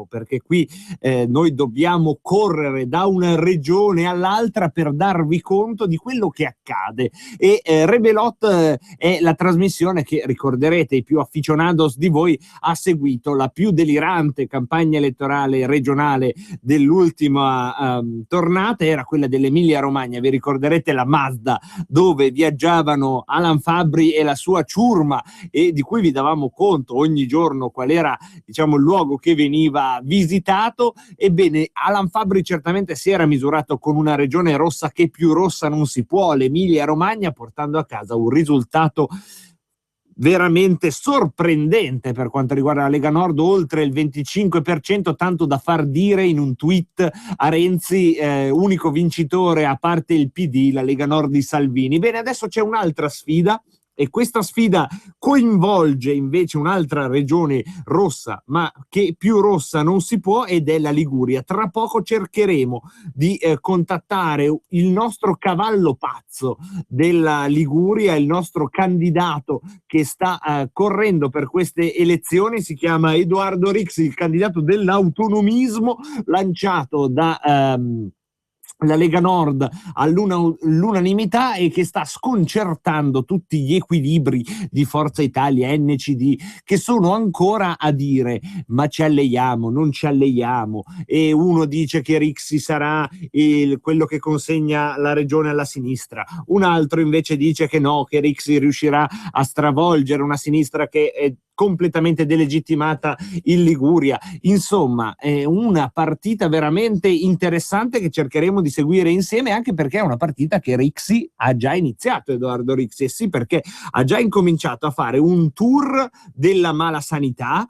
perché qui noi dobbiamo correre da una regione all'altra per darvi conto di quello che accade. E Rebelot è la trasmissione che, ricorderete, i più aficionados di voi, ha seguito la più delirante campagna elettorale regionale dell'ultima tornata, era quella dell'Emilia Romagna. Vi ricorderete la Mazda dove viaggiavano Alan Fabbri e la sua ciurma, e di cui vi davamo conto ogni giorno qual era, diciamo, il luogo che veniva visitato. Ebbene, Alan Fabbri certamente si era misurato con una regione rossa che più rossa non si può, l'Emilia Romagna, portando a casa un risultato veramente sorprendente per quanto riguarda la Lega Nord, oltre il 25%, tanto da far dire in un tweet a Renzi, unico vincitore a parte il PD, la Lega Nord di Salvini. Bene, adesso c'è un'altra sfida, e questa sfida coinvolge invece un'altra regione rossa, ma che più rossa non si può, ed è la Liguria. Tra poco cercheremo di contattare il nostro cavallo pazzo della Liguria, il nostro candidato che sta correndo per queste elezioni. Si chiama Edoardo Rixi, il candidato dell'autonomismo lanciato da la Lega Nord all'unanimità, e che sta sconcertando tutti gli equilibri di Forza Italia, NCD, che sono ancora a dire ma ci alleiamo, non ci alleiamo, e uno dice che Rixi sarà quello che consegna la regione alla sinistra, un altro invece dice che no, che Rixi riuscirà a stravolgere una sinistra che è completamente delegittimata in Liguria. Insomma, è una partita veramente interessante che cercheremo di seguire insieme, anche perché è una partita che Rixi ha già iniziato, Edoardo Rixi, e sì, perché ha già incominciato a fare un tour della malasanità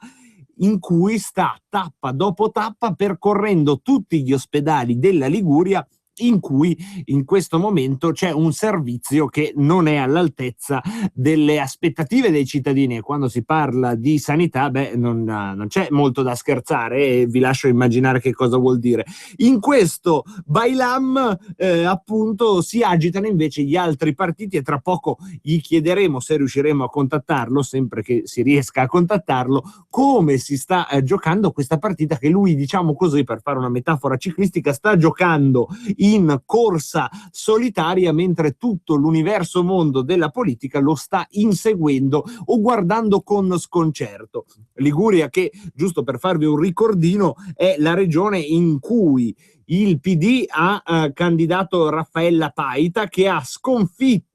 in cui sta tappa dopo tappa percorrendo tutti gli ospedali della Liguria in cui in questo momento c'è un servizio che non è all'altezza delle aspettative dei cittadini, e quando si parla di sanità, non c'è molto da scherzare, e vi lascio immaginare che cosa vuol dire. In questo bailam appunto si agitano invece gli altri partiti, e tra poco gli chiederemo, se riusciremo a contattarlo, sempre che si riesca a contattarlo, come si sta giocando questa partita che lui, diciamo così, per fare una metafora ciclistica, sta giocando in corsa solitaria, mentre tutto l'universo mondo della politica lo sta inseguendo o guardando con sconcerto. Liguria che, giusto per farvi un ricordino, è la regione in cui il PD ha candidato Raffaella Paita, che ha sconfitto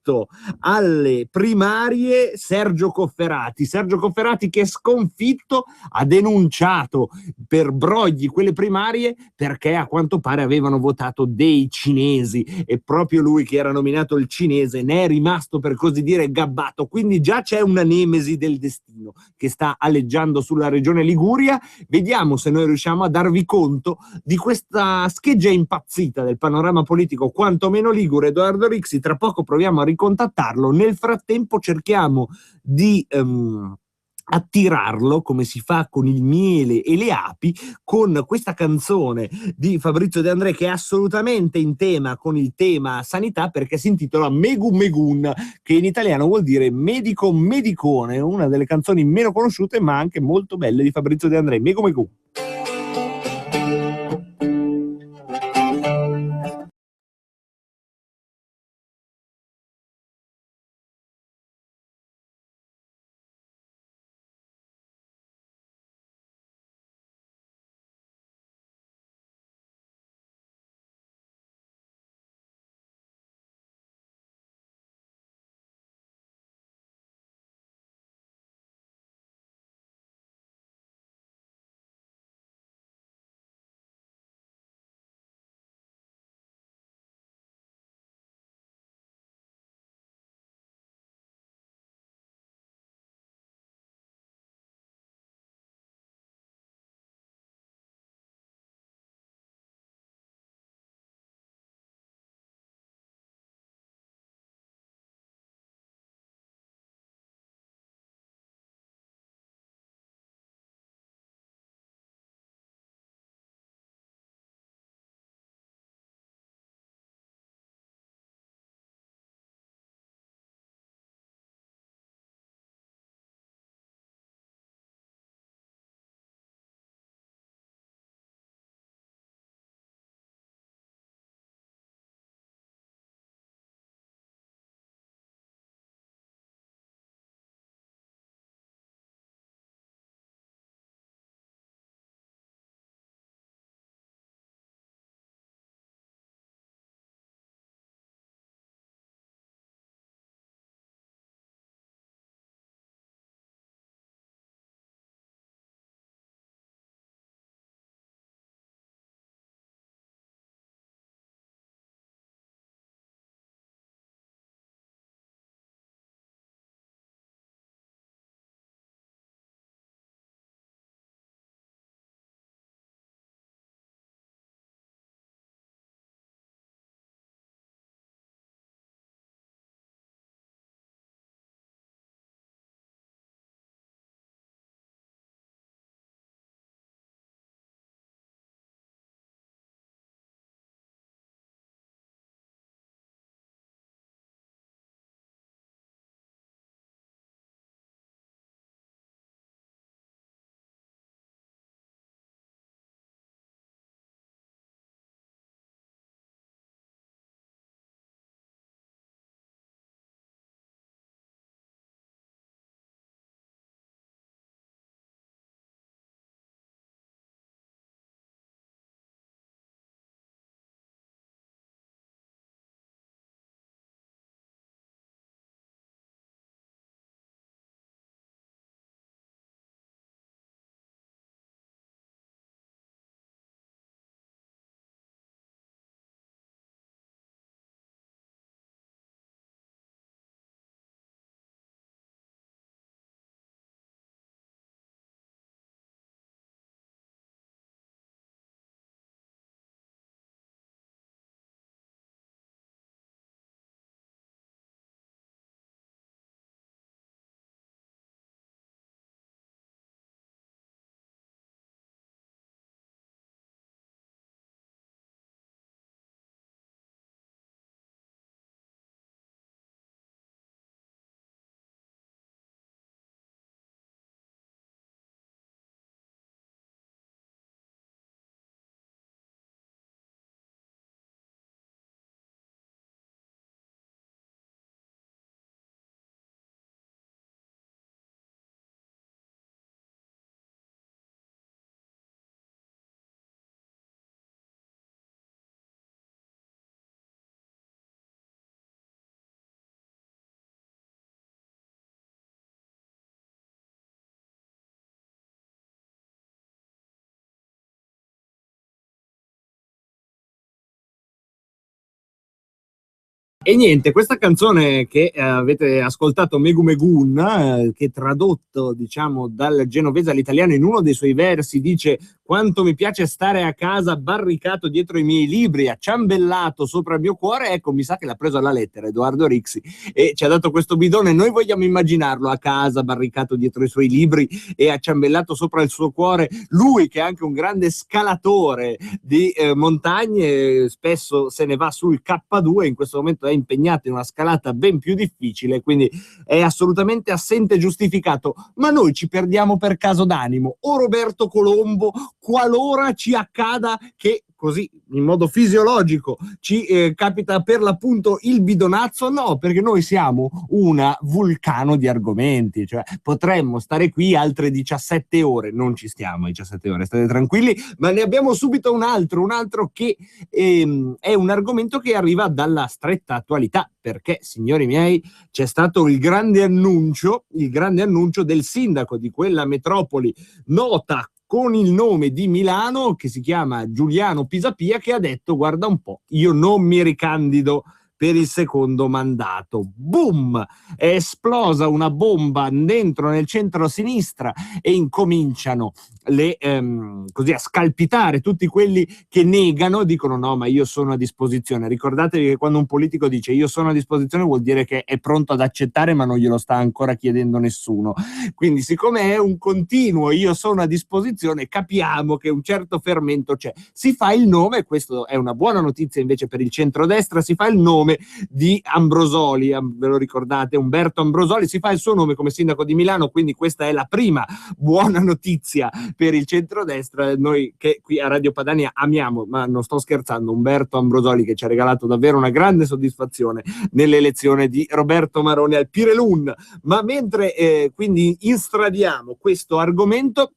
alle primarie Sergio Cofferati che, sconfitto, ha denunciato per brogli quelle primarie perché a quanto pare avevano votato dei cinesi, e proprio lui, che era nominato il cinese, ne è rimasto, per così dire, gabbato. Quindi già c'è una nemesi del destino che sta aleggiando sulla regione Liguria. Vediamo se noi riusciamo a darvi conto di questa scheggia impazzita del panorama politico, quantomeno ligure. Edoardo Rixi, tra poco proviamo a ricontattarlo, nel frattempo cerchiamo di attirarlo, come si fa con il miele e le api, con questa canzone di Fabrizio De André che è assolutamente in tema con il tema sanità, perché si intitola Megu Megun, che in italiano vuol dire medico medicone, una delle canzoni meno conosciute ma anche molto belle di Fabrizio De André. Megu Megun. E niente, questa canzone che avete ascoltato, Megu Megun, che tradotto diciamo dal genovese all'italiano in uno dei suoi versi dice: quanto mi piace stare a casa barricato dietro i miei libri, acciambellato sopra il mio cuore. Ecco, mi sa che l'ha preso alla lettera Edoardo Rixi e ci ha dato questo bidone. Noi vogliamo immaginarlo a casa barricato dietro i suoi libri e acciambellato sopra il suo cuore, lui che è anche un grande scalatore di montagne, spesso se ne va sul K2, in questo momento è impegnato in una scalata ben più difficile, quindi è assolutamente assente e giustificato. Ma noi ci perdiamo per caso d'animo o Roberto Colombo, qualora ci accada che così in modo fisiologico ci capita per l'appunto il bidonazzo? No, perché noi siamo una vulcano di argomenti, cioè potremmo stare qui altre 17 ore, non ci stiamo 17 ore, state tranquilli, ma ne abbiamo subito un altro che è un argomento che arriva dalla stretta attualità, perché signori miei c'è stato il grande annuncio del sindaco di quella metropoli nota con il nome di Milano, che si chiama Giuliano Pisapia, che ha detto: guarda un po', io non mi ricandido per il secondo mandato. Boom! È esplosa una bomba dentro nel centro-sinistra e incominciano così a scalpitare tutti quelli che negano, dicono no, ma io sono a disposizione. Ricordatevi che quando un politico dice io sono a disposizione vuol dire che è pronto ad accettare, ma non glielo sta ancora chiedendo nessuno. Quindi siccome è un continuo io sono a disposizione, capiamo che un certo fermento c'è. Si fa il nome, questo è una buona notizia invece per il centrodestra, si fa il nome di Ambrosoli, ve lo ricordate, Umberto Ambrosoli, si fa il suo nome come sindaco di Milano, quindi questa è la prima buona notizia per il centrodestra. Noi che qui a Radio Padania amiamo, ma non sto scherzando, Umberto Ambrosoli, che ci ha regalato davvero una grande soddisfazione nell'elezione di Roberto Maroni al Pirelun. Ma mentre quindi instradiamo questo argomento,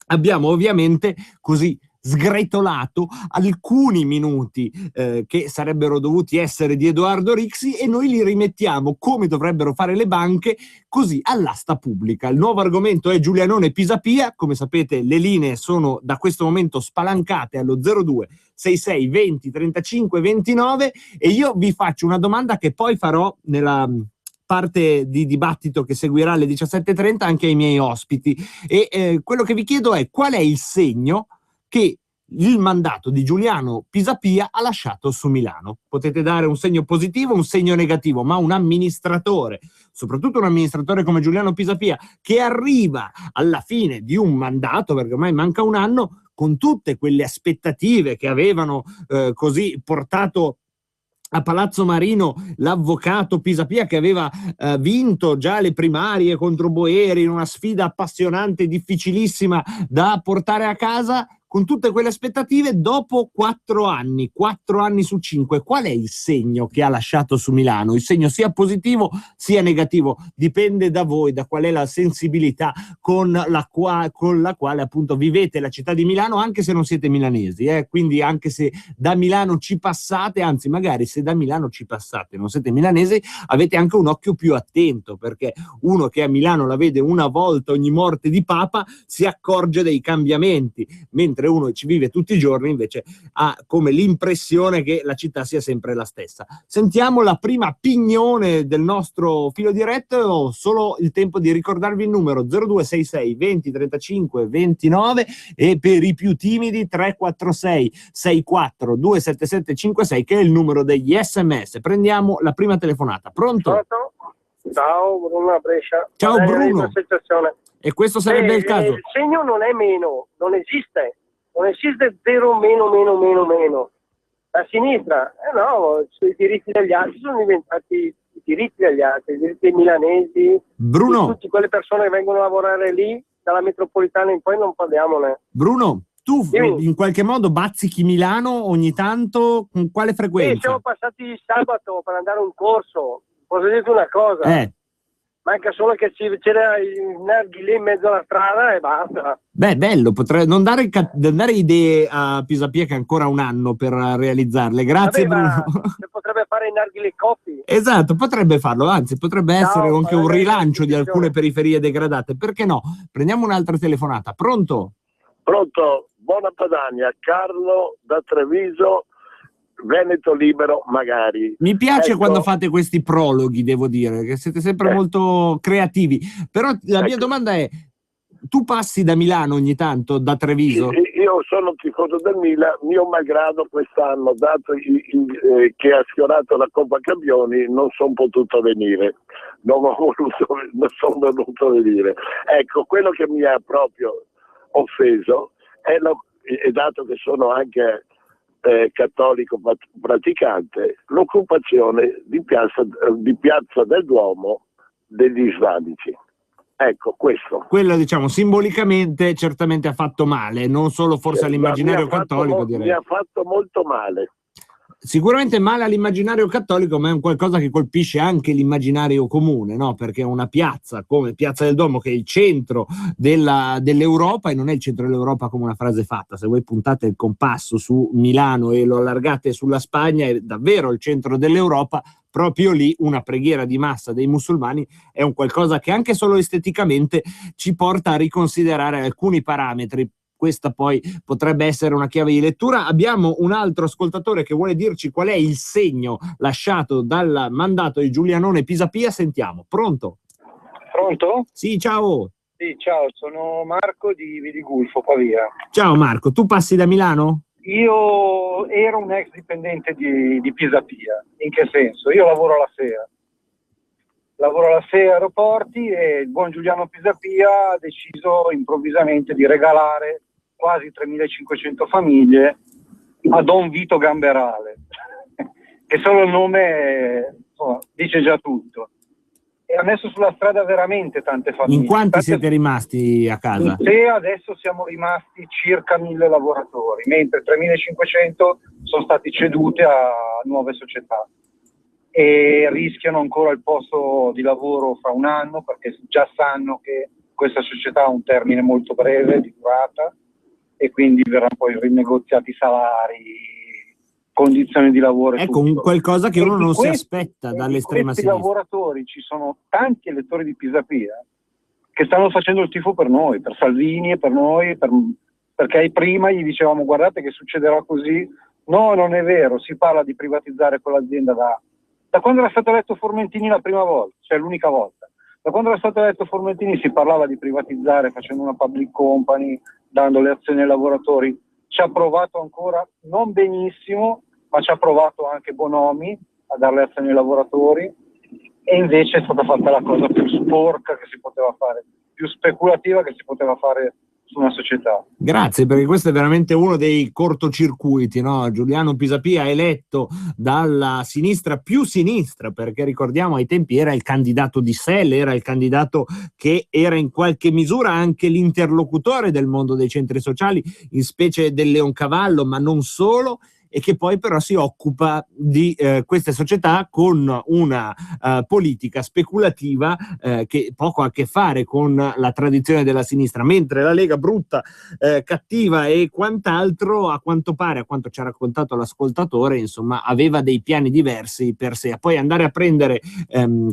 abbiamo ovviamente così sgretolato alcuni minuti che sarebbero dovuti essere di Edoardo Rixi e noi li rimettiamo, come dovrebbero fare le banche, così all'asta pubblica. Il nuovo argomento è Giulianone Pisapia. Come sapete le linee sono da questo momento spalancate allo 02 66 20 35 29 e io vi faccio una domanda che poi farò nella parte di dibattito che seguirà alle 17:30 anche ai miei ospiti e quello che vi chiedo è: qual è il segno che il mandato di Giuliano Pisapia ha lasciato su Milano? Potete dare un segno positivo, un segno negativo, ma un amministratore, soprattutto un amministratore come Giuliano Pisapia, che arriva alla fine di un mandato, perché ormai manca un anno, con tutte quelle aspettative che avevano così portato a Palazzo Marino l'avvocato Pisapia, che aveva vinto già le primarie contro Boeri in una sfida appassionante e difficilissima da portare a casa. Con tutte quelle aspettative, dopo 4 anni su 5, qual è il segno che ha lasciato su Milano? Il segno sia positivo sia negativo, dipende da voi, da qual è la sensibilità con la quale appunto vivete la città di Milano, anche se non siete milanesi, quindi anche se da Milano ci passate, anzi magari se da Milano ci passate non siete milanesi, avete anche un occhio più attento, perché uno che a Milano la vede una volta ogni morte di Papa si accorge dei cambiamenti, mentre uno ci vive tutti i giorni invece ha come l'impressione che la città sia sempre la stessa. Sentiamo la prima opinione del nostro filo diretto. Ho solo il tempo di ricordarvi il numero 0266 20 35 29 e per i più timidi 346 64 277 56, che è il numero degli SMS. Prendiamo la prima telefonata. Pronto? Ciao, Bruno a Brescia. Ciao Bruno. E questo sarebbe il caso. Il segno non è meno, non esiste 0 meno. La sinistra, no, sui diritti degli altri sono diventati i diritti degli altri, i diritti dei milanesi, Bruno, di tutte quelle persone che vengono a lavorare lì, dalla metropolitana in poi non parliamone. Bruno, tu in qualche modo bazzichi Milano ogni tanto, con quale frequenza? Siamo passati il sabato per andare a un corso, posso dirti una cosa? Manca solo che c'era il narghilè in mezzo alla strada e basta. Beh, bello, potrei non dare idee a Pisapia che ha ancora un anno per realizzarle. Grazie. Bruno. Potrebbe fare i narghilè coffee. Esatto, potrebbe farlo, anzi potrebbe essere anche un rilancio di alcune periferie degradate. Perché no? Prendiamo un'altra telefonata. Pronto? Pronto, buona Padania, Carlo da Treviso. Veneto libero magari. Mi piace Ecco. quando fate questi prologhi, devo dire, che siete sempre molto creativi. Però la mia domanda è: tu passi da Milano ogni tanto, da Treviso? Io sono tifoso del Milan, mio malgrado quest'anno, dato che ha sfiorato la Coppa Campioni, non sono potuto venire, non sono voluto venire. Ecco, quello che mi ha proprio offeso è dato che sono anche cattolico praticante, l'occupazione di Piazza del Duomo degli islamici. Ecco, questo. Quello, diciamo, simbolicamente certamente ha fatto male, non solo forse all'immaginario cattolico, direi. Mi ha fatto molto male. Sicuramente male all'immaginario cattolico, ma è un qualcosa che colpisce anche l'immaginario comune, no? Perché una piazza come Piazza del Duomo, che è il centro dell'Europa, e non è il centro dell'Europa come una frase fatta, se voi puntate il compasso su Milano e lo allargate sulla Spagna, è davvero il centro dell'Europa. Proprio lì una preghiera di massa dei musulmani è un qualcosa che anche solo esteticamente ci porta a riconsiderare alcuni parametri. Questa poi potrebbe essere una chiave di lettura. Abbiamo un altro ascoltatore che vuole dirci qual è il segno lasciato dal mandato di Giulianone Pisapia. Sentiamo. Pronto? Pronto? Sì, ciao. Sì, ciao, sono Marco di Vidigulfo, Pavia. Ciao Marco, tu passi da Milano? Io ero un ex dipendente di Pisapia. In che senso? Io lavoro alla SEA. Lavoro alla SEA Aeroporti e il buon Giuliano Pisapia ha deciso improvvisamente di regalare quasi 3.500 famiglie a Don Vito Gamberale, che solo il nome insomma, dice già tutto. E ha messo sulla strada veramente tante famiglie. In quanti siete rimasti a casa? In SEA adesso siamo rimasti circa 1.000 lavoratori, mentre 3.500 sono stati ceduti a nuove società e rischiano ancora il posto di lavoro fra un anno, perché già sanno che questa società ha un termine molto breve di durata e quindi verranno poi rinegoziati salari, condizioni di lavoro. Ecco, tutto. qualcosa che uno non si aspetta dall'estrema sinistra. Questi lavoratori, ci sono tanti elettori di Pisapia che stanno facendo il tifo per noi, per Salvini e per noi, perché prima gli dicevamo guardate che succederà così. No, non è vero, si parla di privatizzare quell'azienda da quando era stato eletto Formentini la prima volta, cioè l'unica volta. Da quando era stato eletto Formentini si parlava di privatizzare facendo una public company, dando le azioni ai lavoratori. Ci ha provato ancora, non benissimo, ma ci ha provato anche Bonomi a dare le azioni ai lavoratori, e invece è stata fatta la cosa più sporca che si poteva fare, più speculativa che si poteva fare su una società. Grazie, perché questo è veramente uno dei cortocircuiti, no? Giuliano Pisapia eletto dalla sinistra più sinistra, perché ricordiamo ai tempi era il candidato di SEL, era il candidato che era in qualche misura anche l'interlocutore del mondo dei centri sociali, in specie del Leoncavallo, ma non solo, e che poi però si occupa di queste società con una politica speculativa che poco ha a che fare con la tradizione della sinistra, mentre la Lega brutta, cattiva e quant'altro, a quanto pare, a quanto ci ha raccontato l'ascoltatore, insomma, aveva dei piani diversi per sé. Poi andare a prendere,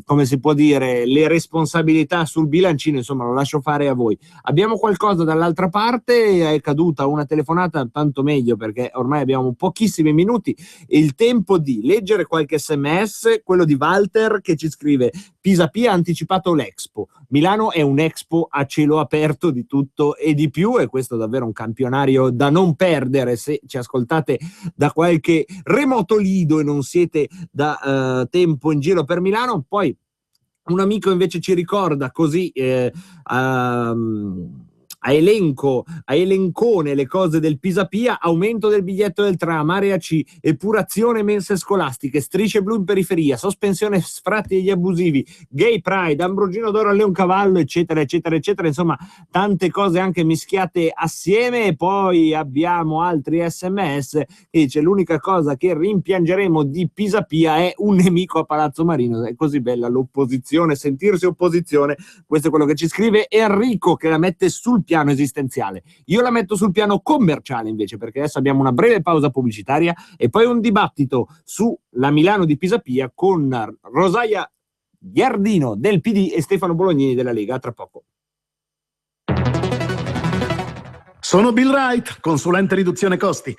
come si può dire, le responsabilità sul bilancino, insomma, lo lascio fare a voi. Abbiamo qualcosa dall'altra parte? È caduta una telefonata, tanto meglio, perché ormai abbiamo pochissimi minuti, il tempo di leggere qualche sms, quello di Walter che ci scrive: Pisapia ha anticipato l'Expo, Milano è un Expo a cielo aperto di tutto e di più, e questo è davvero un campionario da non perdere se ci ascoltate da qualche remoto lido e non siete da tempo in giro per Milano. Poi un amico invece ci ricorda così a elencone le cose del Pisapia: aumento del biglietto del tram, area C, epurazione mense scolastiche, strisce blu in periferia, sospensione sfratti degli abusivi, gay pride, Ambrogino d'oro a Leoncavallo, eccetera eccetera eccetera, insomma tante cose anche mischiate assieme. E poi abbiamo altri sms che dice: l'unica cosa che rimpiangeremo di Pisapia è un nemico a Palazzo Marino. È così bella l'opposizione, sentirsi opposizione. Questo è quello che ci scrive Enrico, che la mette sul piano esistenziale. Io la metto sul piano commerciale invece, perché adesso abbiamo una breve pausa pubblicitaria e poi un dibattito sulla Milano di Pisapia con Rosaia Giardino del PD e Stefano Bolognini della Lega. Tra poco. Sono Bill Wright, consulente riduzione costi.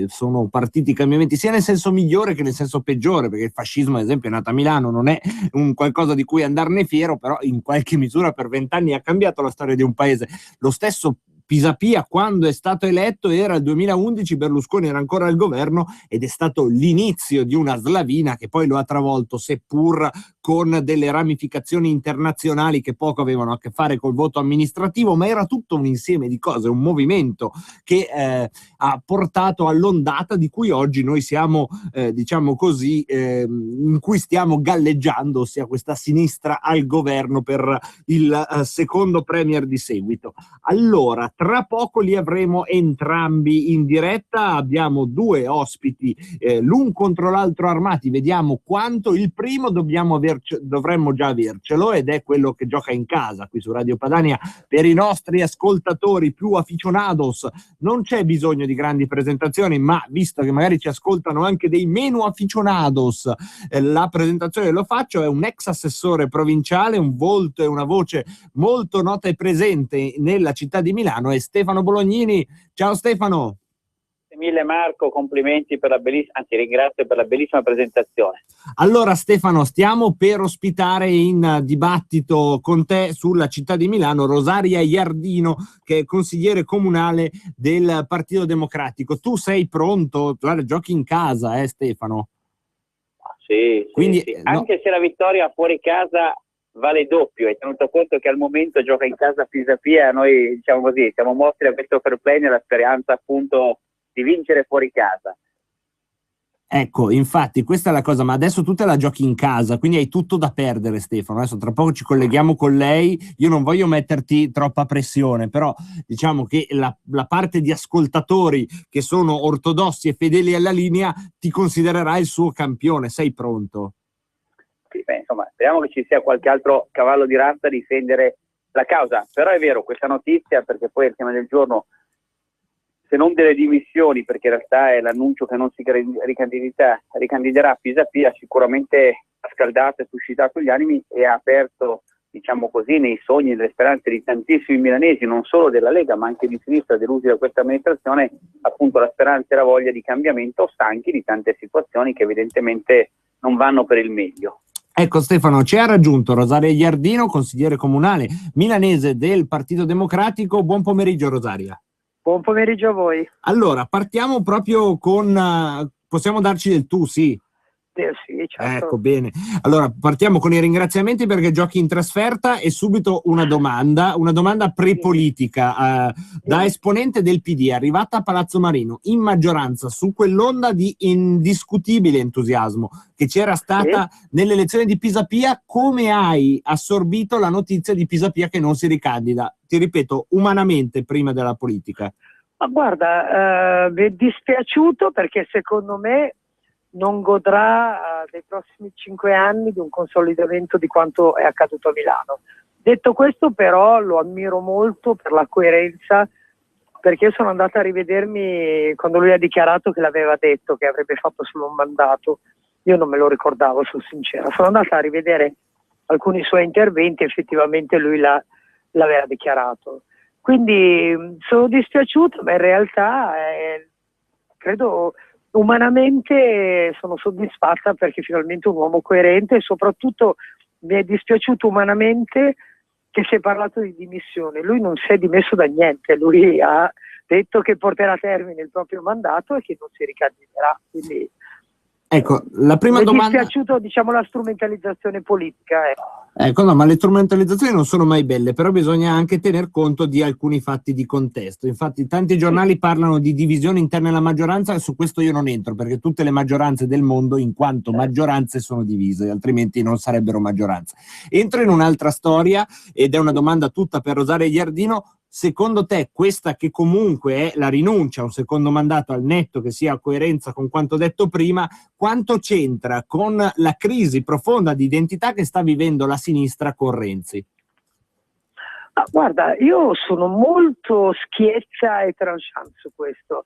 sono partiti cambiamenti sia nel senso migliore che nel senso peggiore, perché il fascismo ad esempio è nato a Milano, non è un qualcosa di cui andarne fiero, però in qualche misura per 20 anni ha cambiato la storia di un paese. Lo stesso Pisapia, quando è stato eletto, era il 2011, Berlusconi era ancora al governo ed è stato l'inizio di una slavina che poi lo ha travolto, seppur con delle ramificazioni internazionali che poco avevano a che fare col voto amministrativo, ma era tutto un insieme di cose, un movimento che ha portato all'ondata di cui oggi noi siamo, diciamo così, in cui stiamo galleggiando, ossia questa sinistra al governo per il secondo premier di seguito. Allora, tra poco li avremo entrambi in diretta, abbiamo due ospiti, l'un contro l'altro armati, vediamo quanto. Il primo dovremmo già avercelo, ed è quello che gioca in casa qui su Radio Padania. Per i nostri ascoltatori più aficionados non c'è bisogno di grandi presentazioni, ma visto che magari ci ascoltano anche dei meno aficionados, la presentazione lo faccio. È un ex assessore provinciale, un volto e una voce molto nota e presente nella città di Milano, è Stefano Bolognini. Ciao Stefano. Mille Marco, complimenti per la bellissima, anzi ringrazio per la bellissima presentazione. Allora Stefano, stiamo per ospitare in dibattito con te sulla città di Milano Rosaria Iardino, che è consigliere comunale del Partito Democratico. Tu sei pronto? Guarda, giochi in casa, Stefano? Sì, quindi, sì. Anche se la vittoria fuori casa vale doppio, hai tenuto conto che al momento gioca in casa Pisapia, noi diciamo così siamo mossi da questo fair play nella speranza appunto di vincere fuori casa. Ecco, infatti questa è la cosa, ma adesso tu te la giochi in casa, quindi hai tutto da perdere Stefano. Adesso tra poco ci colleghiamo con lei, io non voglio metterti troppa pressione, però diciamo che la parte di ascoltatori che sono ortodossi e fedeli alla linea ti considererà il suo campione. Sei pronto? Sì, beh, insomma, speriamo che ci sia qualche altro cavallo di razza a difendere la causa, però è vero questa notizia, perché poi il tema del giorno, se non delle dimissioni, perché in realtà è l'annuncio che non si ricandiderà a Pisapia, sicuramente ha scaldato e suscitato gli animi e ha aperto, diciamo così, nei sogni e nelle speranze di tantissimi milanesi, non solo della Lega ma anche di sinistra delusi da questa amministrazione, appunto la speranza e la voglia di cambiamento, stanchi di tante situazioni che evidentemente non vanno per il meglio. Ecco Stefano, ci ha raggiunto Rosaria Iardino, consigliere comunale milanese del Partito Democratico. Buon pomeriggio Rosaria. Buon pomeriggio a voi. Allora, partiamo proprio con... possiamo darci del tu, sì? Sì, certo. Ecco, bene. Allora, partiamo con i ringraziamenti perché giochi in trasferta e subito una domanda prepolitica. Da esponente del PD, arrivata a Palazzo Marino, in maggioranza, su quell'onda di indiscutibile entusiasmo che c'era stata nelle elezioni di Pisapia, come hai assorbito la notizia di Pisapia che non si ricandida? Ti ripeto, umanamente prima della politica. Ma guarda, mi è dispiaciuto perché secondo me non godrà dei prossimi 5 anni di un consolidamento di quanto è accaduto a Milano. Detto questo però lo ammiro molto per la coerenza, perché io sono andata a rivedermi quando lui ha dichiarato che l'aveva detto che avrebbe fatto solo un mandato. Io non me lo ricordavo, sono sincera. Sono andata a rivedere alcuni suoi interventi, effettivamente lui l'aveva dichiarato. Quindi sono dispiaciuta, ma in realtà credo umanamente sono soddisfatta perché finalmente un uomo coerente, e soprattutto mi è dispiaciuto umanamente che si è parlato di dimissioni. Lui non si è dimesso da niente, lui ha detto che porterà a termine il proprio mandato e che non si ricandiderà. Quindi ecco, la prima domanda... Mi è dispiaciuto, diciamo, la strumentalizzazione politica. Ecco, no, ma le strumentalizzazioni non sono mai belle, però bisogna anche tener conto di alcuni fatti di contesto. Infatti tanti giornali parlano di divisione interna alla maggioranza, e su questo io non entro, perché tutte le maggioranze del mondo in quanto maggioranze sono divise, altrimenti non sarebbero maggioranze. Entro in un'altra storia, ed è una domanda tutta per Rosaria Iardino. Secondo te questa, che comunque è la rinuncia a un secondo mandato, al netto che sia a coerenza con quanto detto prima, quanto c'entra con la crisi profonda di identità che sta vivendo la sinistra con Renzi? Guarda, io sono molto schietta e tranchant su questo.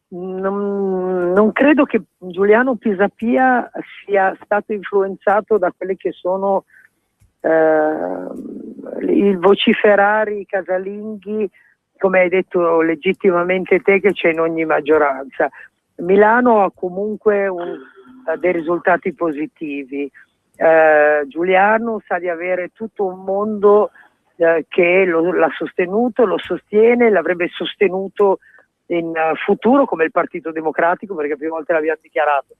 Non credo che Giuliano Pisapia sia stato influenzato da quelle che sono i vociferari casalinghi come hai detto legittimamente te, che c'è in ogni maggioranza. Milano ha comunque dei risultati positivi. Giuliano sa di avere tutto un mondo che l'ha sostenuto, lo sostiene, l'avrebbe sostenuto in futuro come il Partito Democratico, perché più volte l'abbiamo dichiarato.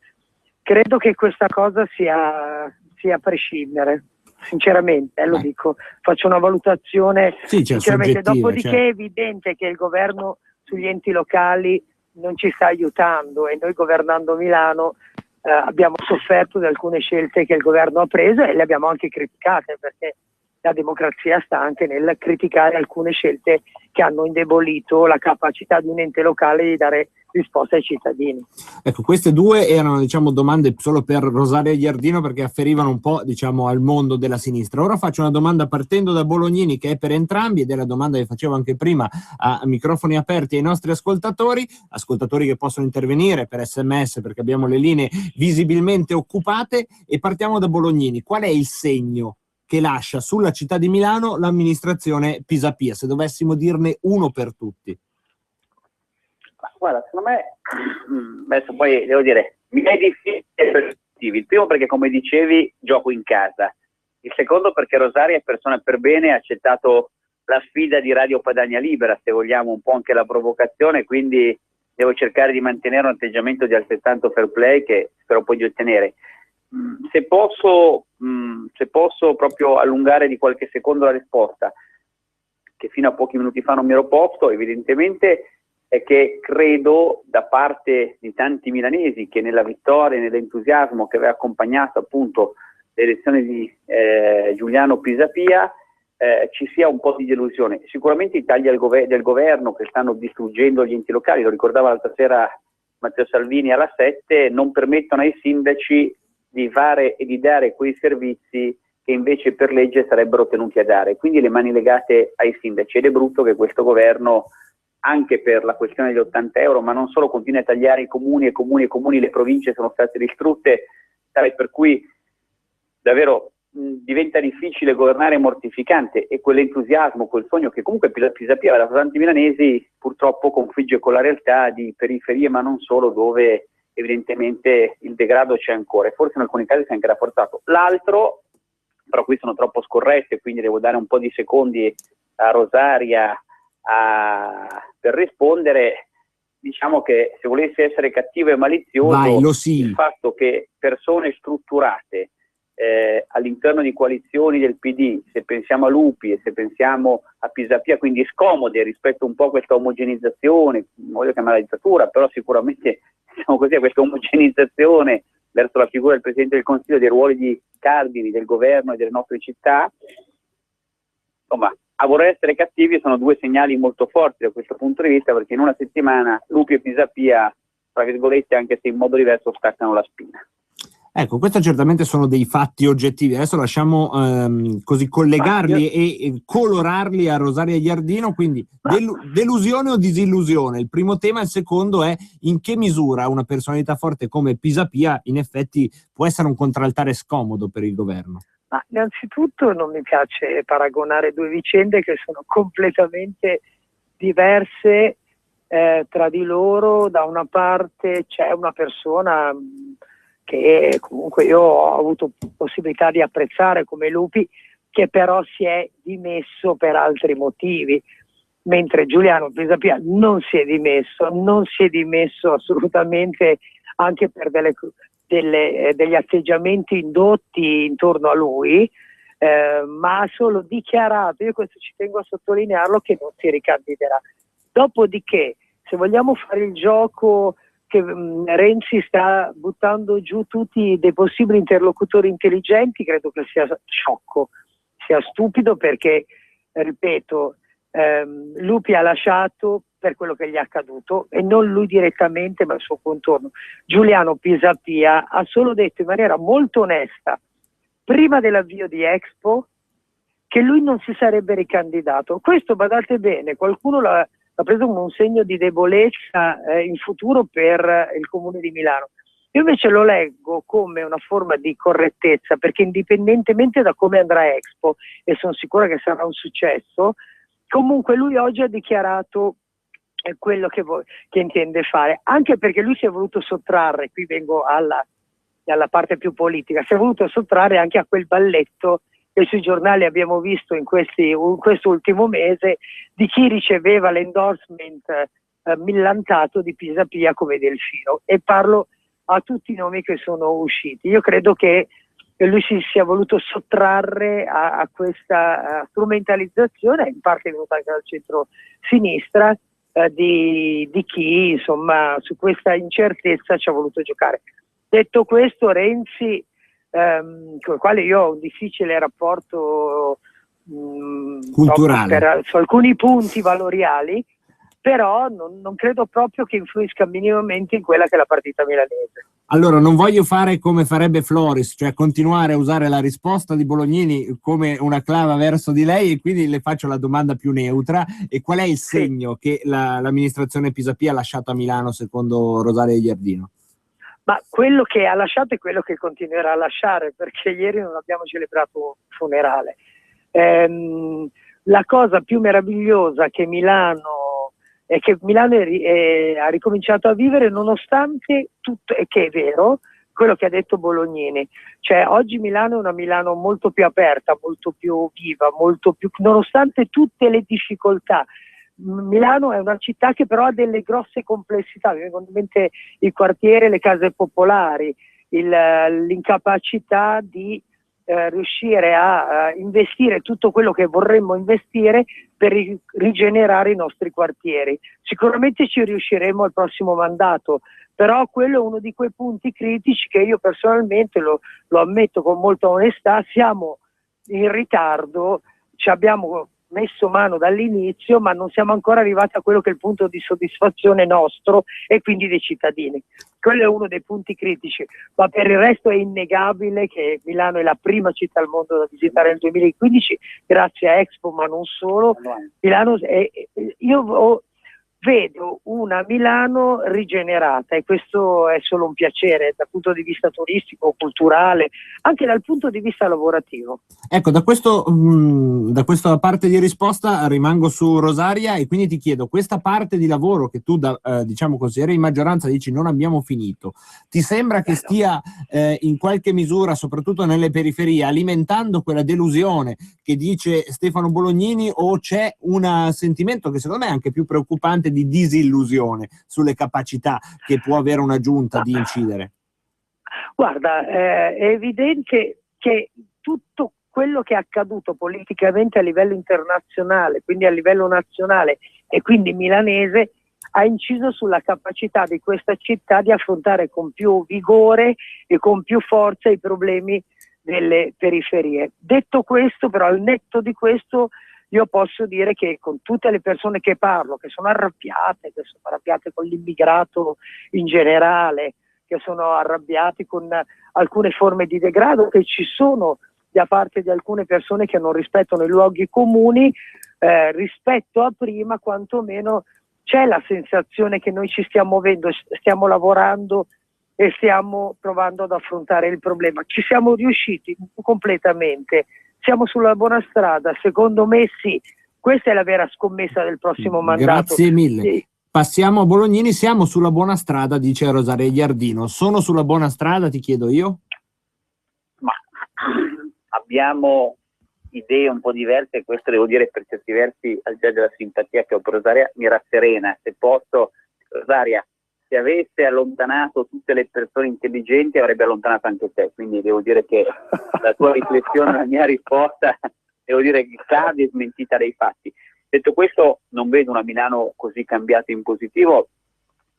Credo che questa cosa sia a prescindere, sinceramente, lo dico, faccio una valutazione sinceramente. Dopodiché è evidente che il governo sugli enti locali non ci sta aiutando, e noi governando Milano abbiamo sofferto di alcune scelte che il governo ha preso e le abbiamo anche criticate, perché la democrazia sta anche nel criticare alcune scelte che hanno indebolito la capacità di un ente locale di dare risposta ai cittadini. Ecco, queste due erano, diciamo, domande solo per Rosaria Iardino, perché afferivano un po', diciamo, al mondo della sinistra. Ora faccio una domanda partendo da Bolognini, che è per entrambi, ed è la domanda che facevo anche prima a microfoni aperti ai nostri ascoltatori che possono intervenire per SMS, perché abbiamo le linee visibilmente occupate, e partiamo da Bolognini. Qual è il segno che lascia sulla città di Milano l'amministrazione Pisapia, se dovessimo dirne uno per tutti? Guarda, secondo me, adesso poi devo dire, mi è difficile per motivi. Il primo perché, come dicevi, gioco in casa. Il secondo perché Rosaria è persona per bene, ha accettato la sfida di Radio Padania Libera, se vogliamo un po' anche la provocazione, quindi devo cercare di mantenere un atteggiamento di altrettanto fair play, che spero poi di ottenere. Se posso proprio allungare di qualche secondo la risposta, che fino a pochi minuti fa non mi ero posto, evidentemente è che credo, da parte di tanti milanesi, che nella vittoria e nell'entusiasmo che aveva accompagnato appunto le elezioni di Giuliano Pisapia, ci sia un po' di delusione. Sicuramente i tagli del governo che stanno distruggendo gli enti locali, lo ricordava l'altra sera Matteo Salvini alla 7, non permettono ai sindaci di fare e di dare quei servizi che invece per legge sarebbero tenuti a dare. Quindi le mani legate ai sindaci, ed è brutto che questo governo, anche per la questione degli 80 euro, ma non solo, continua a tagliare i comuni, le province sono state distrutte, tale per cui davvero diventa difficile governare, mortificante, e quell'entusiasmo, quel sogno che comunque Pisapia aveva da tanti milanesi, purtroppo confligge con la realtà di periferie, ma non solo, dove evidentemente il degrado c'è ancora, e forse in alcuni casi si è anche rafforzato. L'altro, però qui sono troppo scorrette, quindi devo dare un po' di secondi a Rosaria per rispondere. Diciamo che, se volessi essere cattivo e malizioso, il fatto che persone strutturate all'interno di coalizioni del PD, se pensiamo a Lupi e se pensiamo a Pisapia, quindi scomode rispetto un po' a questa omogenizzazione, non voglio chiamare dittatura, però sicuramente, diciamo così, a questa omogenizzazione verso la figura del Presidente del Consiglio, dei ruoli di cardini del governo e delle nostre città, insomma, a voler essere cattivi, sono due segnali molto forti da questo punto di vista, perché in una settimana Lupi e Pisapia, tra virgolette, anche se in modo diverso, staccano la spina. Ecco, questi certamente sono dei fatti oggettivi. Adesso lasciamo così collegarli e colorarli a Rosaria Iardino, quindi delusione o disillusione? Il primo tema. Il secondo è: in che misura una personalità forte come Pisapia in effetti può essere un contraltare scomodo per il governo? Ma innanzitutto non mi piace paragonare due vicende che sono completamente diverse tra di loro. Da una parte c'è una persona che comunque io ho avuto possibilità di apprezzare come Lupi, che però si è dimesso per altri motivi, mentre Giuliano Pisapia non si è dimesso assolutamente, anche per degli atteggiamenti indotti intorno a lui, ma ha solo dichiarato, io questo ci tengo a sottolinearlo, che non si ricandiderà. Dopodiché, se vogliamo fare il gioco che Renzi sta buttando giù tutti dei possibili interlocutori intelligenti, credo che sia sciocco, sia stupido, perché, ripeto, Lupi ha lasciato per quello che gli è accaduto, e non lui direttamente, ma il suo contorno. Giuliano Pisapia ha solo detto in maniera molto onesta, prima dell'avvio di Expo, che lui non si sarebbe ricandidato. Questo, badate bene, qualcuno l'ha preso come un segno di debolezza in futuro per il Comune di Milano. Io invece lo leggo come una forma di correttezza, perché indipendentemente da come andrà Expo, e sono sicura che sarà un successo, comunque lui oggi ha dichiarato quello che intende fare, anche perché lui si è voluto sottrarre, qui vengo alla parte più politica, si è voluto sottrarre anche a quel balletto che sui giornali abbiamo visto in questo ultimo mese di chi riceveva l'endorsement millantato di Pisapia come Delfino, e parlo a tutti i nomi che sono usciti. Io credo che lui si sia voluto sottrarre a questa strumentalizzazione, in parte venuta anche dal centro-sinistra, di chi insomma su questa incertezza ci ha voluto giocare. Detto questo, Renzi, con il quale io ho un difficile rapporto culturale su alcuni punti valoriali, però non credo proprio che influisca minimamente in quella che è la partita milanese. Allora, non voglio fare come farebbe Floris, cioè continuare a usare la risposta di Bolognini come una clava verso di lei, e quindi le faccio la domanda più neutra. E qual è il segno che l'amministrazione Pisapia ha lasciato a Milano secondo Rosaria Iardino? Ma quello che ha lasciato è quello che continuerà a lasciare, perché ieri non abbiamo celebrato un funerale. La cosa più meravigliosa che Milano è che Milano ha ricominciato a vivere, nonostante tutto, e che è vero quello che ha detto Bolognini, cioè oggi Milano è una Milano molto più aperta, molto più viva, molto più, nonostante tutte le difficoltà. Milano è una città che però ha delle grosse complessità, mi vengono in mente il quartiere, le case popolari, l'incapacità di riuscire a investire tutto quello che vorremmo investire per rigenerare i nostri quartieri. Sicuramente ci riusciremo al prossimo mandato, però quello è uno di quei punti critici che io personalmente, lo ammetto con molta onestà, siamo in ritardo, ci abbiamo messo mano dall'inizio, ma non siamo ancora arrivati a quello che è il punto di soddisfazione nostro e quindi dei cittadini. Quello è uno dei punti critici, ma per il resto è innegabile che Milano è la prima città al mondo da visitare nel 2015, grazie a Expo, ma non solo. Milano vedo una Milano rigenerata, e questo è solo un piacere dal punto di vista turistico, culturale, anche dal punto di vista lavorativo. Ecco, da questa parte di risposta rimango su Rosaria, e quindi ti chiedo, questa parte di lavoro che tu diciamo consigliere in maggioranza dici non abbiamo finito, ti sembra che stia in qualche misura, soprattutto nelle periferie, alimentando quella delusione che dice Stefano Bolognini, o c'è un sentimento che secondo me è anche più preoccupante di disillusione sulle capacità che può avere una giunta di incidere? Guarda, è evidente che tutto quello che è accaduto politicamente a livello internazionale, quindi a livello nazionale e quindi milanese, ha inciso sulla capacità di questa città di affrontare con più vigore e con più forza i problemi delle periferie. Detto questo, però, al netto di questo, io posso dire che con tutte le persone che parlo, che sono arrabbiate con l'immigrato in generale, che sono arrabbiati con alcune forme di degrado che ci sono da parte di alcune persone che non rispettano i luoghi comuni, rispetto a prima quantomeno c'è la sensazione che noi ci stiamo muovendo, stiamo lavorando e stiamo provando ad affrontare il problema. Ci siamo riusciti completamente, siamo sulla buona strada, secondo me sì, questa è la vera scommessa del prossimo mandato. Grazie mille. Sì. Passiamo a Bolognini, siamo sulla buona strada, dice Rosaria Iardino. Sono sulla buona strada, ti chiedo io? Ma abbiamo idee un po' diverse, e questo devo dire per certi versi, al di là della simpatia che ho per Rosaria, mi rasserena. Se posso, Rosaria, se avesse allontanato tutte le persone intelligenti avrebbe allontanato anche te, quindi devo dire che la tua riflessione, la mia risposta, devo dire che cade smentita dai fatti. Detto questo, non vedo una Milano così cambiata in positivo.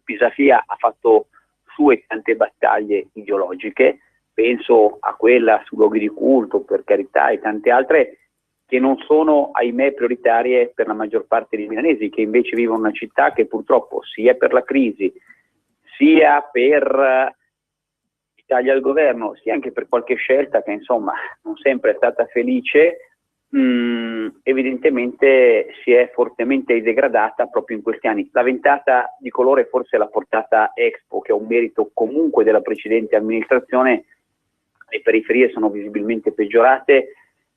Pisapia ha fatto sue tante battaglie ideologiche, penso a quella su luoghi di culto, per carità, e tante altre che non sono, ahimè, prioritarie per la maggior parte dei milanesi, che invece vivono in una città che purtroppo, sia per la crisi, sia per i tagli al governo, sia anche per qualche scelta che insomma non sempre è stata felice, evidentemente si è fortemente degradata proprio in questi anni. La ventata di colore forse l'ha portata Expo, che è un merito comunque della precedente amministrazione. Le periferie sono visibilmente peggiorate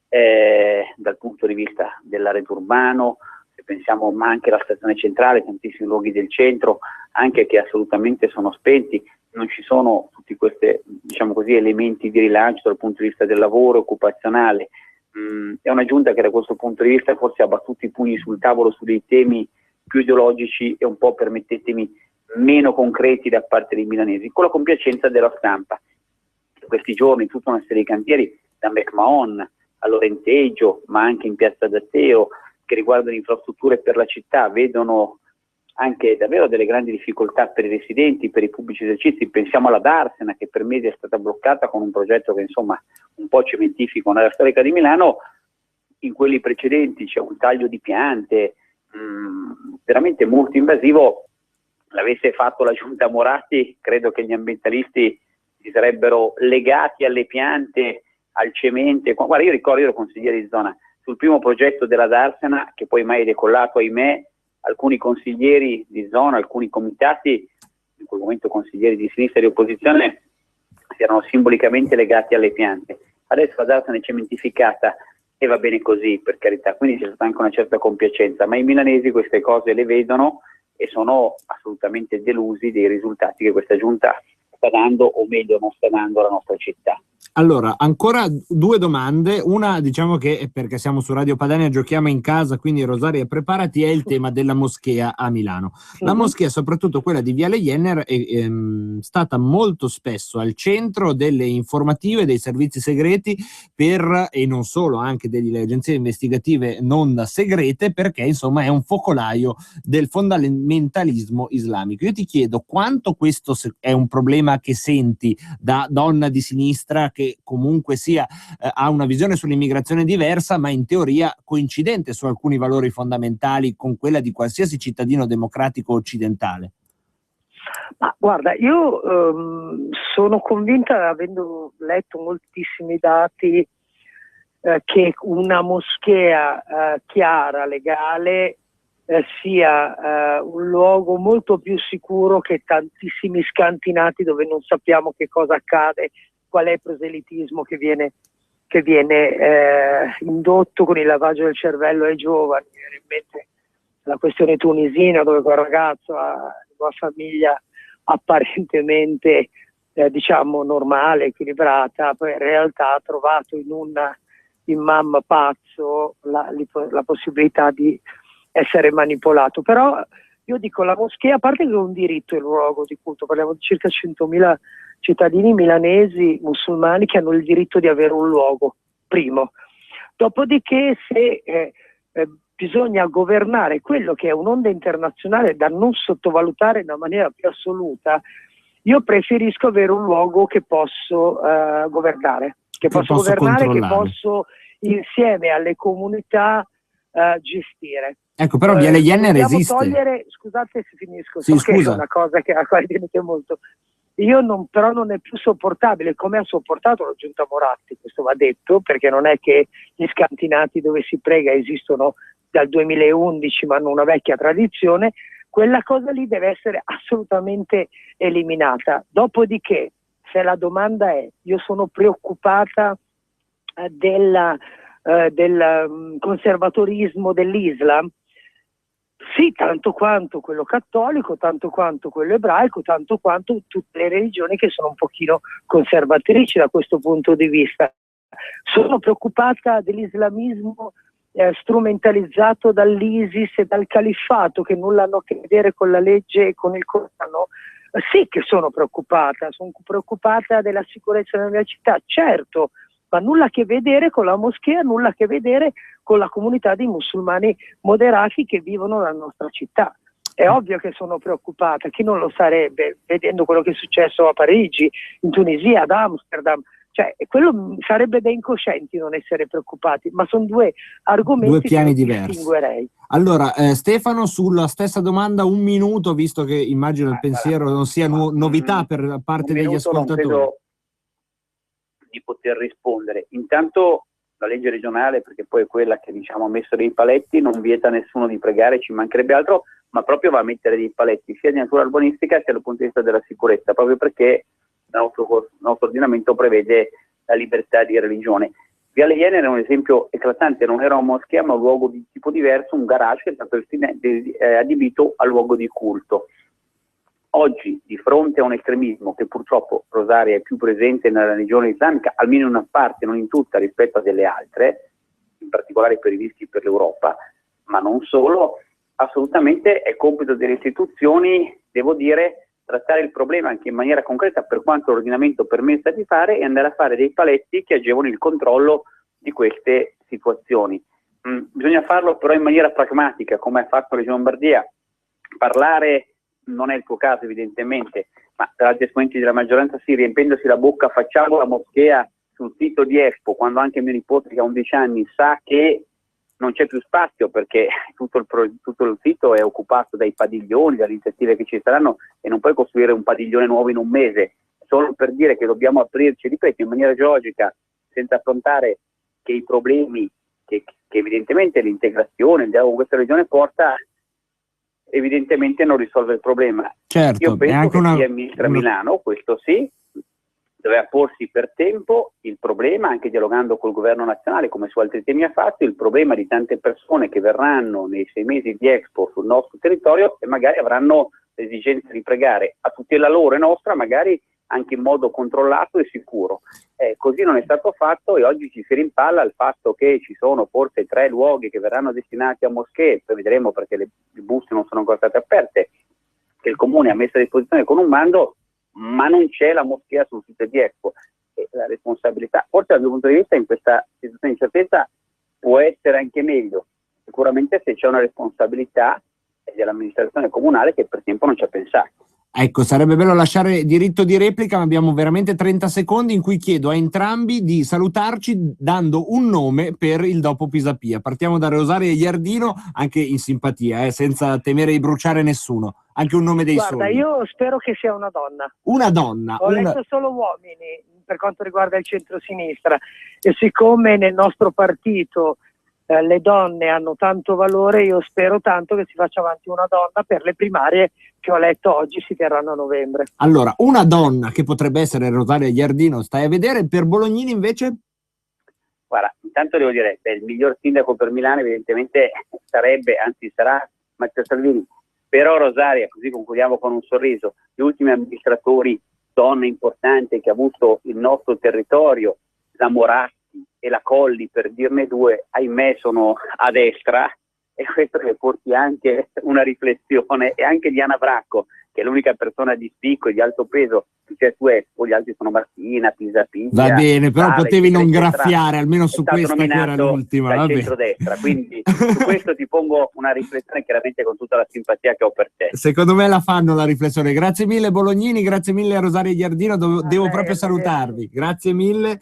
dal punto di vista dell'arredo urbano, se pensiamo, ma anche la stazione centrale, tantissimi luoghi del centro, anche che assolutamente sono spenti, non ci sono tutti questi, diciamo così, elementi di rilancio dal punto di vista del lavoro occupazionale. È una giunta che da questo punto di vista forse ha battuto i pugni sul tavolo su dei temi più ideologici e un po', permettetemi, meno concreti da parte dei milanesi, con la compiacenza della stampa. In questi giorni tutta una serie di cantieri da McMahon a Lorenteggio, ma anche in Piazza D'Atteo, che riguardano infrastrutture per la città, vedono anche davvero delle grandi difficoltà per i residenti, per i pubblici esercizi. Pensiamo alla Darsena, che per mesi è stata bloccata con un progetto che insomma un po' cementifico nella storica di Milano. In quelli precedenti c'è un taglio di piante veramente molto invasivo. L'avesse fatto la giunta Moratti, credo che gli ambientalisti si sarebbero legati alle piante, al cemento. Guarda, io ricordo, io ero consigliere di zona, sul primo progetto della Darsena, che poi mai è decollato, ahimè, alcuni consiglieri di zona, alcuni comitati, in quel momento consiglieri di sinistra e di opposizione, si erano simbolicamente legati alle piante. Adesso la Darsena è cementificata e va bene così, per carità, quindi c'è stata anche una certa compiacenza, ma i milanesi queste cose le vedono e sono assolutamente delusi dei risultati che questa giunta sta dando, o meglio non sta dando, alla nostra città. Allora, ancora due domande. Una, diciamo che perché siamo su Radio Padania, giochiamo in casa, quindi Rosaria preparati, è il tema della moschea a Milano. La moschea, soprattutto quella di Viale Jenner, è stata molto spesso al centro delle informative dei servizi segreti e non solo, anche delle agenzie investigative non segrete, perché insomma è un focolaio del fondamentalismo islamico. Io ti chiedo quanto questo è un problema che senti da donna di sinistra, che comunque sia ha una visione sull'immigrazione diversa, ma in teoria coincidente su alcuni valori fondamentali con quella di qualsiasi cittadino democratico occidentale. Ma guarda, io sono convinta, avendo letto moltissimi dati, che una moschea chiara, legale, sia un luogo molto più sicuro che tantissimi scantinati dove non sappiamo che cosa accade, qual è il proselitismo che viene indotto con il lavaggio del cervello ai giovani. Mi viene in mente la questione tunisina, dove quel ragazzo ha una famiglia apparentemente diciamo normale, equilibrata, poi in realtà ha trovato in un imam pazzo la possibilità di essere manipolato. Però io dico, la moschea, a parte che è un diritto il luogo di culto, parliamo di circa 100.000 cittadini milanesi musulmani che hanno il diritto di avere un luogo, primo. Dopodiché, se bisogna governare quello che è un'onda internazionale da non sottovalutare in una maniera più assoluta, io preferisco avere un luogo che posso governare, che posso insieme alle comunità gestire. Ecco, però Viale Jenner esiste. Scusate se finisco, sì, che è una cosa a quale tenete molto. Però non è più sopportabile, come ha sopportato la giunta Moratti, questo va detto, perché non è che gli scantinati dove si prega esistono dal 2011 ma hanno una vecchia tradizione. Quella cosa lì deve essere assolutamente eliminata. Dopodiché, se la domanda è, io sono preoccupata del conservatorismo dell'Islam, sì, tanto quanto quello cattolico, tanto quanto quello ebraico, tanto quanto tutte le religioni che sono un pochino conservatrici da questo punto di vista. Sono preoccupata dell'islamismo strumentalizzato dall'ISIS e dal califfato, che nulla hanno a che vedere con la legge e con il Corano. Sì che sono preoccupata della sicurezza nella mia città, certo, ma nulla a che vedere con la moschea, nulla a che vedere con la comunità di musulmani moderati che vivono nella nostra città. È ovvio che sono preoccupata, chi non lo sarebbe, vedendo quello che è successo a Parigi, in Tunisia, ad Amsterdam. Cioè, quello sarebbe da incoscienti non essere preoccupati, ma sono due argomenti, due piani che diversi. distinguerei. Allora, Stefano, sulla stessa domanda, un minuto, visto che immagino il pensiero non sia novità per parte degli ascoltatori. Non credo di poter rispondere. Intanto la legge regionale, perché poi è quella che ha messo dei paletti, non vieta a nessuno di pregare, ci mancherebbe altro, ma proprio va a mettere dei paletti sia di natura urbanistica sia dal punto di vista della sicurezza, proprio perché il nostro ordinamento prevede la libertà di religione. Viale Iene era un esempio eclatante, non era una moschea ma un luogo di tipo diverso, un garage che è stato adibito a luogo di culto. Oggi, di fronte a un estremismo che purtroppo Rosaria è più presente nella religione islamica, almeno in una parte, non in tutta, rispetto a delle altre, in particolare per i rischi per l'Europa, ma non solo, assolutamente è compito delle istituzioni, devo dire, trattare il problema anche in maniera concreta per quanto l'ordinamento permetta di fare e andare a fare dei paletti che agevolino il controllo di queste situazioni. Bisogna farlo però in maniera pragmatica, come ha fatto la Regione Lombardia. Parlare non è il tuo caso evidentemente, ma tra gli esponenti della maggioranza sì, riempiendosi la bocca, facciamo la moschea sul sito di Expo, quando anche mio nipote che ha 11 anni sa che non c'è più spazio perché tutto il sito è occupato dai padiglioni, dalle iniziative che ci saranno e non puoi costruire un padiglione nuovo in un mese, solo per dire che dobbiamo aprirci, ripeto, in maniera geologica, senza affrontare che i problemi che evidentemente l'integrazione, il dialogo con questa regione porta, evidentemente non risolve il problema. Certo, io penso che chi amministra Milano, questo sì, doveva porsi per tempo il problema, anche dialogando col governo nazionale, come su altri temi ha fatto, il problema di tante persone che verranno nei 6 mesi di Expo sul nostro territorio e magari avranno l'esigenza di pregare a tutela loro e nostra, magari anche in modo controllato e sicuro. Così non è stato fatto e oggi ci si rimpalla il fatto che ci sono forse 3 luoghi che verranno destinati a moschee, poi vedremo perché le buste non sono ancora state aperte, che il Comune ha messo a disposizione con un bando, ma non c'è la moschea sul sito di Expo. E la responsabilità, forse dal mio punto di vista, in questa situazione di incertezza può essere anche meglio. Sicuramente se c'è una responsabilità dell'amministrazione comunale che per tempo non ci ha pensato. Ecco, sarebbe bello lasciare diritto di replica, ma abbiamo veramente 30 secondi in cui chiedo a entrambi di salutarci dando un nome per il dopo Pisapia. Partiamo da Rosaria Iardino, anche in simpatia, senza temere di bruciare nessuno. Anche un nome dei suoi. Guarda, io spero che sia una donna. Una donna. Ho letto solo uomini per quanto riguarda il centro-sinistra e siccome nel nostro partito le donne hanno tanto valore, io spero tanto che si faccia avanti una donna per le primarie che ho letto oggi si terranno a novembre. Allora, una donna che potrebbe essere Rosaria Iardino, stai a vedere, per Bolognini invece? Guarda, intanto devo dire, il miglior sindaco per Milano evidentemente sarebbe, anzi sarà, Matteo Salvini, però Rosaria, così concludiamo con un sorriso, gli ultimi amministratori, donne importanti che ha avuto il nostro territorio, la Moratti e la Colli, per dirne 2, ahimè sono a destra, e questo che porti anche una riflessione, e anche Diana Bracco, che è l'unica persona di spicco e di alto peso che c'è su Expo, gli altri sono Martina, Pisapia. Va bene, però Sale, potevi non graffiare, almeno su questa che era l'ultima. Dal centrodestra, quindi su questo ti pongo una riflessione chiaramente con tutta la simpatia che ho per te. Secondo me la fanno la riflessione. Grazie mille Bolognini, grazie mille a Rosaria Iardino, devo proprio salutarvi. Grazie mille.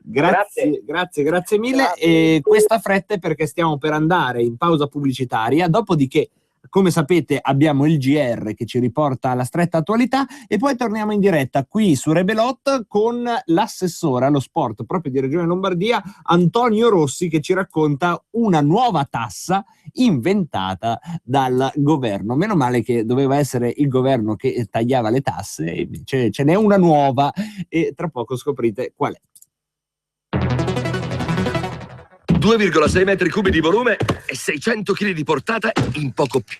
Grazie mille. Grazie. E questa fretta è perché stiamo per andare in pausa pubblicitaria, dopodiché, come sapete, abbiamo il GR che ci riporta alla stretta attualità e poi torniamo in diretta qui su Rebelot con l'assessore allo sport proprio di Regione Lombardia, Antonio Rossi, che ci racconta una nuova tassa inventata dal governo. Meno male che doveva essere il governo che tagliava le tasse, invece ce n'è una nuova e tra poco scoprite qual è. 2,6 metri cubi di volume e 600 kg di portata in poco più